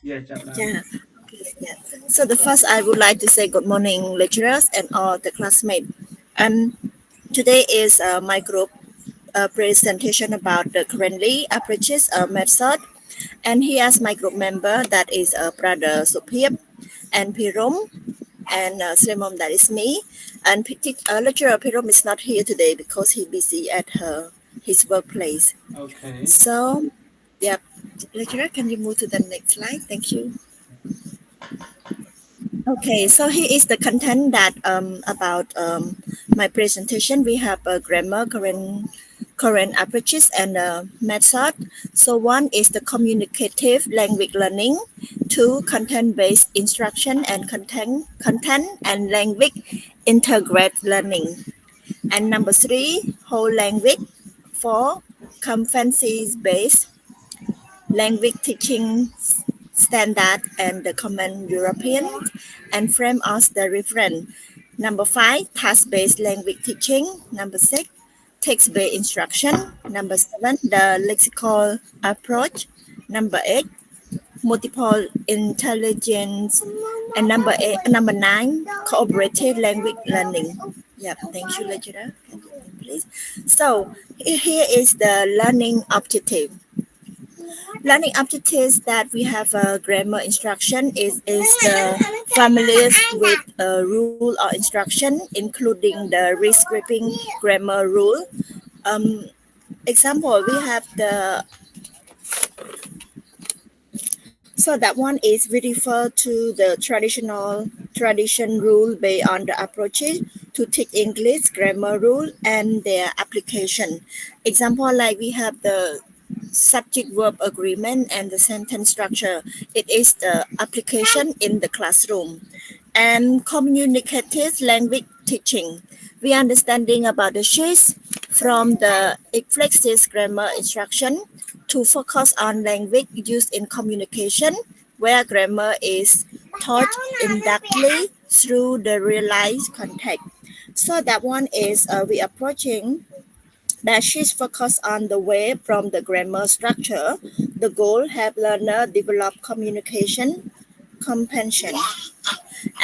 Yeah. Yeah. So the first, I would like to say good morning, lecturers and all the classmates. And today is my group presentation about the currently approaches method. And he has my group member that is brother Suphip and Pirum and Srimom, that is me. And lecturer Pirum is not here today because he's busy at his workplace. Okay. So, yeah, lecturer, can you move to the next slide? Thank you. Okay, so here is the content that about my presentation. We have a grammar, current approaches, and method. So one is the communicative language learning, two content-based instruction and content and language integrate learning, and number three, whole language, four, competencies-based language teaching standard and the common European and frame as the reference. Number five, task-based language teaching. Number six, text-based instruction. Number seven, the lexical approach. Number eight, multiple intelligence. And number nine, cooperative language learning. Yeah, thank you, lecturer. Can you please? So here is the learning objective. Learning objectives that we have a grammar instruction is the familiar with a rule or instruction, including the rescripting grammar rule. Example, we have so that one is we refer to the tradition rule based on the approaches to teach English grammar rule and their application. Example, like we have the subject verb agreement and the sentence structure. It is the application in the classroom. And communicative language teaching. We understanding about the shifts from the explicit grammar instruction to focus on language used in communication, where grammar is taught indirectly through the realized context. So that one is we approaching that she's focused on the way from the grammar structure. The goal have learner develop communication comprehension.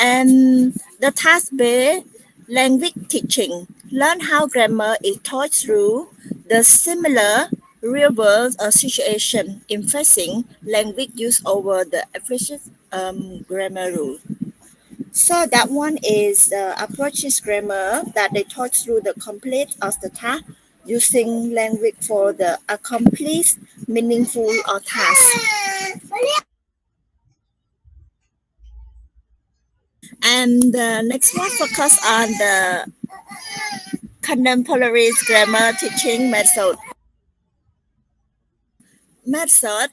And the task-based language teaching. Learn how grammar is taught through the similar real-world situation emphasizing language use over the explicit grammar rule. So that one is the approaches grammar that they taught through the complete of the task using language for the accomplished, meaningful or task. And the next one focus on the contemporary grammar teaching method. Method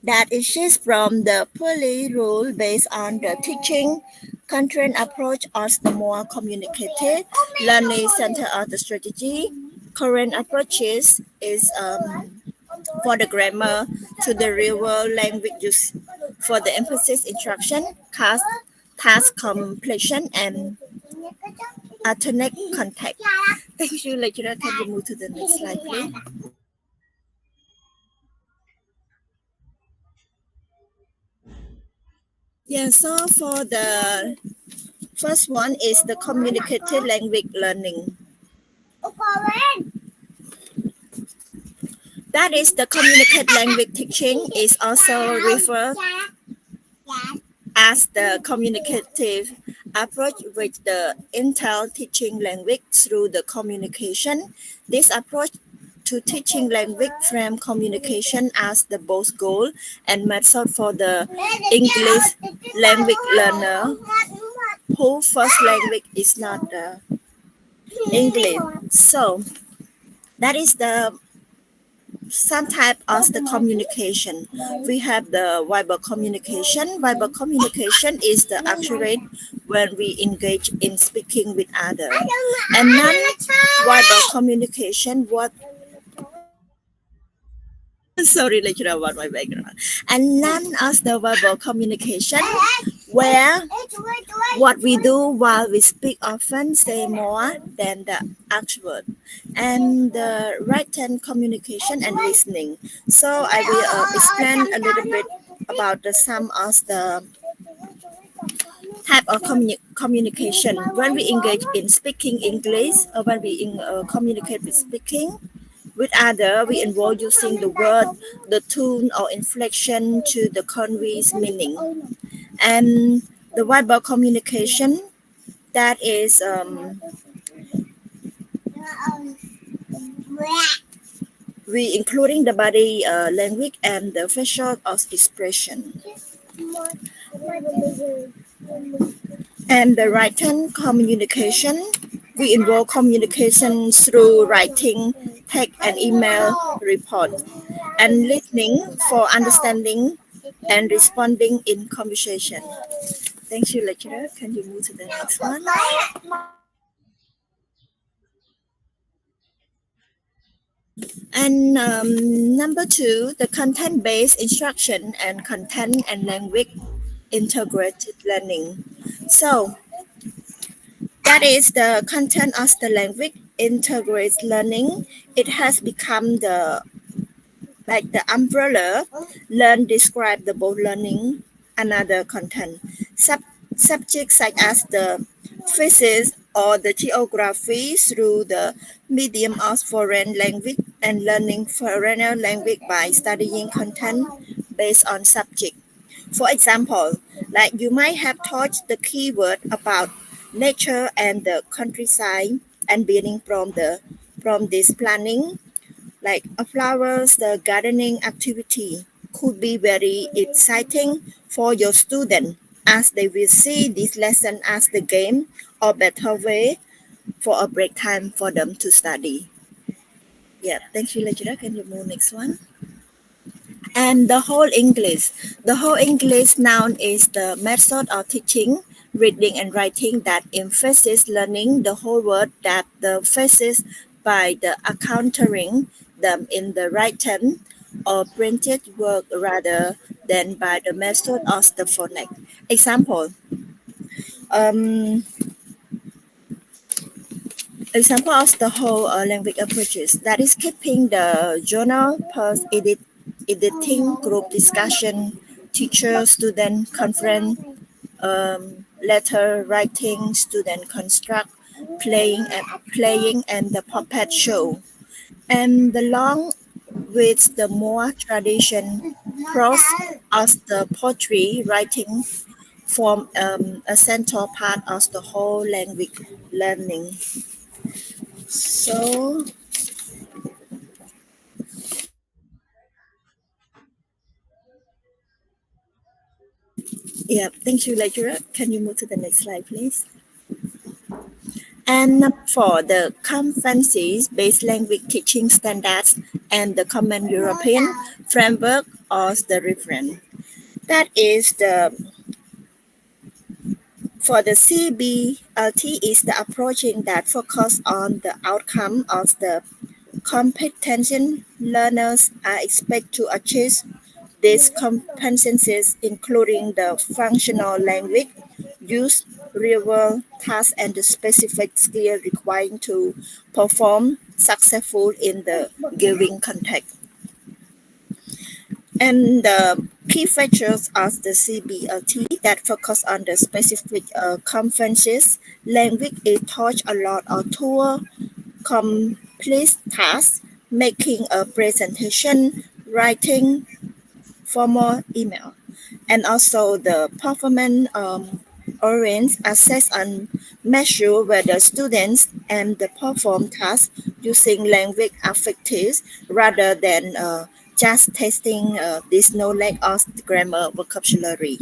that is from the purely rule based on the teaching content approach as the more communicative learning center of the strategy. Current approaches is for the grammar to the real world language use for the emphasis instruction, task completion, and alternate context. Thank you, lecturer. Can you move to the next slide, please? Yeah, so for the first one is the communicative language learning. That is the communicative language teaching is also referred as the communicative approach with the intel teaching language through the communication. This approach to teaching language frame communication as the both goal and method for the English language learner who first language is not English. So that is the some type of the communication. We have the verbal communication. Verbal communication is the accurate when we engage in speaking with others. And non-verbal communication, what sorry, lecturer, about my background. And none of the verbal communication where what we do while we speak often say more than the actual, and the written communication and listening. So I will explain a little bit about some of the type of communication. When we engage in speaking English, or when we communicate with speaking with other, we involve using the word, the tone or inflection to the convey's meaning. And the verbal communication, that is we including the body language and the facial expression. And the written communication, we involve communication through writing, text and email report, and listening for understanding and responding in conversation. Thank you, lecturer. Can you move to the next one? And number 2, the content-based instruction and content and language integrated learning. So that is the content of the language integrated learning. It has become the umbrella. Learn, describe the both learning, another content. Subjects such as the physics or the geography through the medium of foreign language, and learning foreign language by studying content based on subject. For example, like you might have taught the keyword about nature and the countryside, and beginning from this planning, like flowers, the gardening activity could be very exciting for your student, as they will see this lesson as the game or better way for a break time for them to study. Yeah, thank you, lecturer. Can you move next one? And the whole English. The whole English noun is the method of teaching, reading and writing that emphasizes learning the whole word, that the emphasis by the encountering them in the written or printed word rather than by the method of the phonics. Example. Example of the whole language approaches, that is keeping the journal, post editing, group discussion, teacher student conference, letter writing, student construct, playing and the puppet show. And the long with the more tradition prose as the poetry writing form a central part of the whole language learning. So yeah, thank you, lecturer. Can you move to the next slide, please? And number 4, the competencies-based language teaching standards and the Common European Framework or the reference. That is for the CBLT is the approaching that focus on the outcome of the competency learners are expected to achieve. These competencies, including the functional language use, real-world tasks, and the specific skill required to perform successful in the given context. And the key features of the CBLT that focus on the specific conferences, language is taught a lot of tour, complete tasks, making a presentation, writing, formal email, and also the performance oriented assess and measure whether students and the perform tasks using language affectives rather than just testing this knowledge of grammar vocabulary.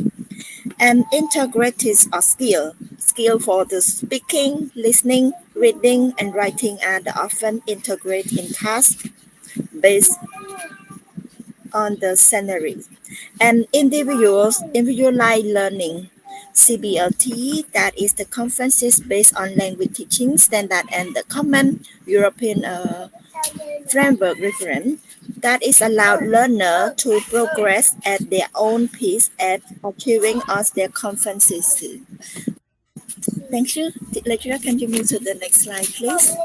And integrated skill for the speaking, listening, reading, and writing are often integrated in tasks based on the scenery. And individualized learning, CBLT, that is the conferences based on language teaching standard and the Common European framework reference that is allowed learner to progress at their own pace at achieving all their competencies. Thank you. Lecturer, can you move to the next slide, please?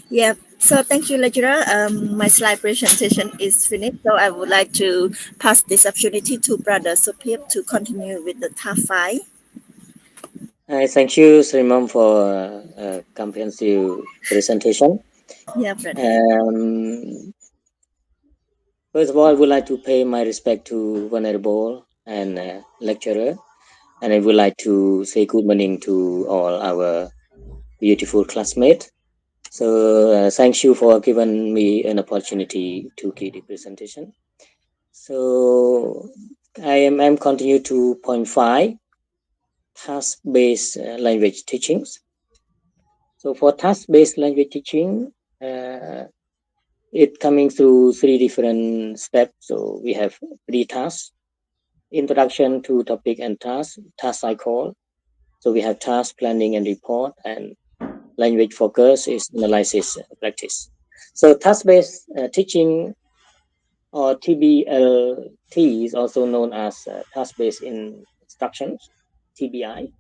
Yeah, so thank you, lecturer. My slide presentation is finished, so I would like to pass this opportunity to Brother Supip to continue with the task 5. Thank you, Srimam, for a comprehensive presentation. Yeah, brother. First of all, I would like to pay my respect to Venerable and lecturer, and I would like to say good morning to all our beautiful classmates. So thank you for giving me an opportunity to give the presentation. So I'm continue to point 5, task-based language teachings. So for task-based language teaching, it coming through 3 different steps. So we have 3 tasks: introduction to topic and task cycle. So we have task planning and report, and language focus is analysis practice. So task-based teaching, or TBLT, is also known as task-based instructions, TBI,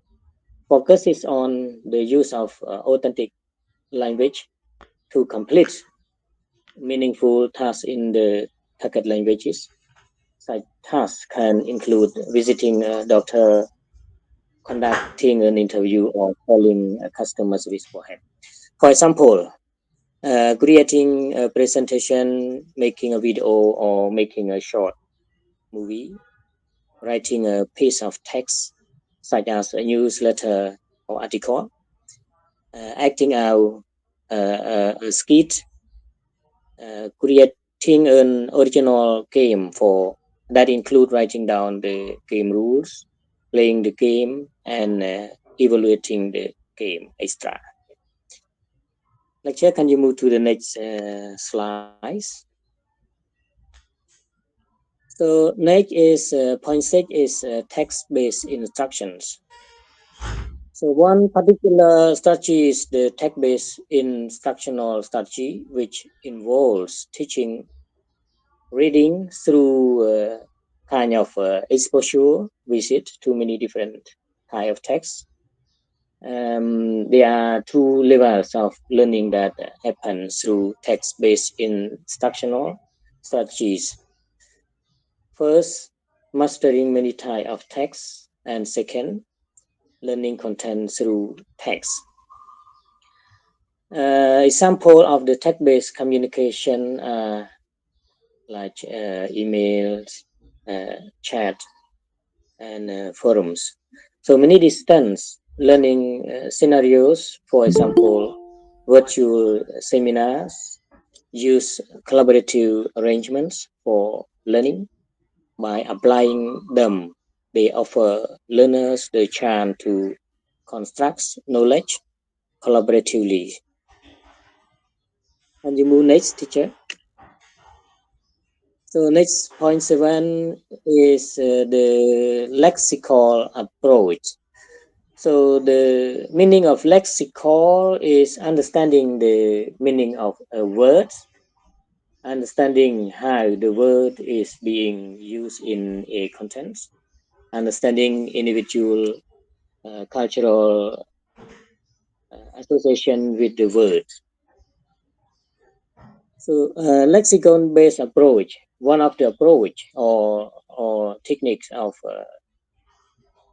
focuses on the use of authentic language to complete meaningful tasks in the target languages. Such tasks can include visiting a doctor, conducting an interview, or calling a customer service beforehand. For example, creating a presentation, making a video, or making a short movie, writing a piece of text, such as a newsletter or article, acting out a skit, creating an original game for that include writing down the game rules, playing the game, and evaluating the game extra. Lecture, can you move to the next slides? So next is point 6 is text-based instructions. So one particular strategy is the text-based instructional strategy, which involves teaching reading through kind of exposure visit to many different kind of texts. There are 2 levels of learning that happen through text-based instructional strategies. First, mastering many types of text, and second, learning content through text. Example of the text-based communication like emails, chat, and forums. So many distance learning scenarios, for example, virtual seminars, use collaborative arrangements for learning. By applying them, they offer learners the chance to construct knowledge collaboratively. And you move next, teacher. So next point 7 is the lexical approach. So the meaning of lexical is understanding the meaning of a word, understanding how the word is being used in a content, understanding individual cultural association with the word. So lexicon-based approach, one of the approach or techniques of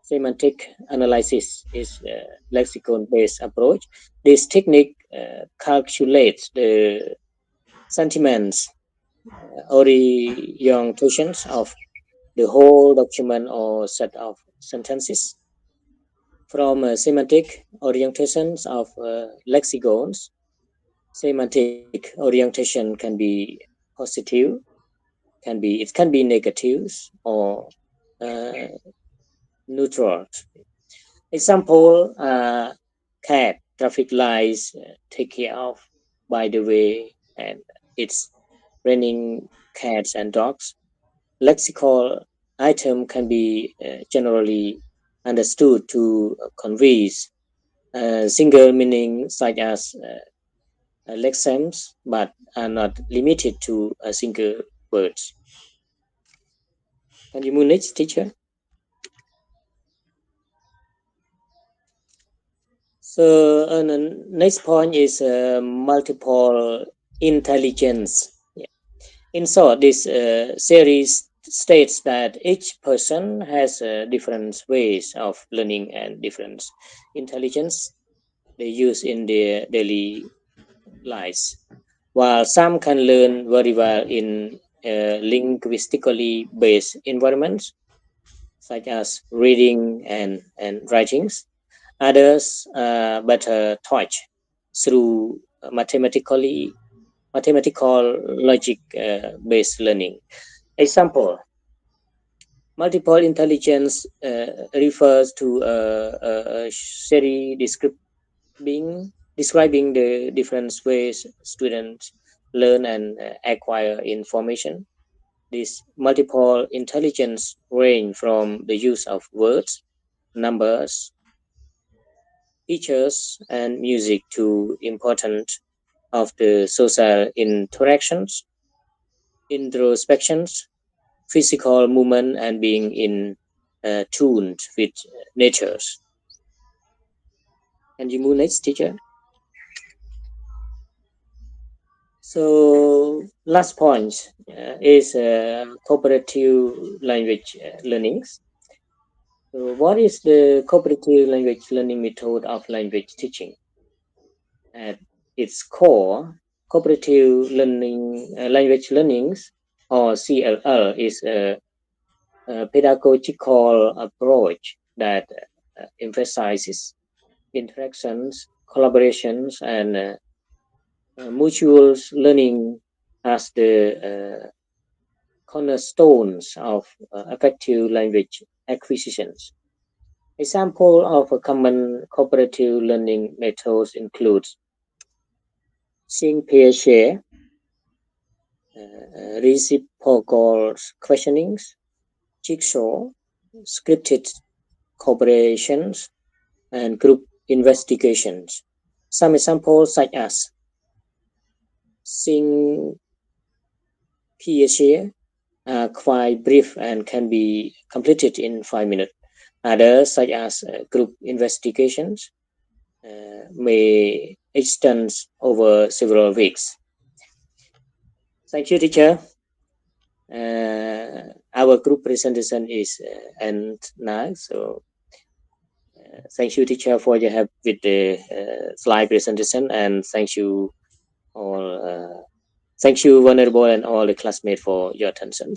semantic analysis is lexicon-based approach. This technique calculates the sentiments, orientations of the whole document or set of sentences. From semantic orientations of lexicons, semantic orientation can be positive, it can be negative or neutral. Example, cat, traffic lights, take care of, by the way, and it's raining cats and dogs. Lexical item can be generally understood to convey single meaning such as lexems, but are not limited to a single words. Can you move next, teacher? So the next point is multiple intelligence. Yeah. In short, this series states that each person has different ways of learning and different intelligence they use in their daily lives. While some can learn very well in linguistically based environments, such as reading and writings, others better taught through mathematical logic based learning. Example: multiple intelligence refers to a theory describing the different ways students learn and acquire information. This multiple intelligence range from the use of words, numbers, pictures, and music to important of the social interactions, introspections, physical movement, and being in tuned with natures. And you move next, teacher. So last point is cooperative language learnings. So what is the cooperative language learning method of language teaching? At its core, cooperative learning language learnings or CLL is a pedagogical approach that emphasizes interactions, collaborations, and mutual learning as the cornerstones of effective language acquisitions. Example of a common cooperative learning methods includes seeing peer share, reciprocal questionings, jigsaw, scripted cooperations, and group investigations. Some examples such as seeing peer share are quite brief and can be completed in 5 minutes. Others, such as group investigations, may extend over several weeks. Thank you, teacher. Our group presentation is end now, so thank you, teacher, for your help with the slide presentation, and thank you all. Thank you, Venerable, and all the classmates for your attention.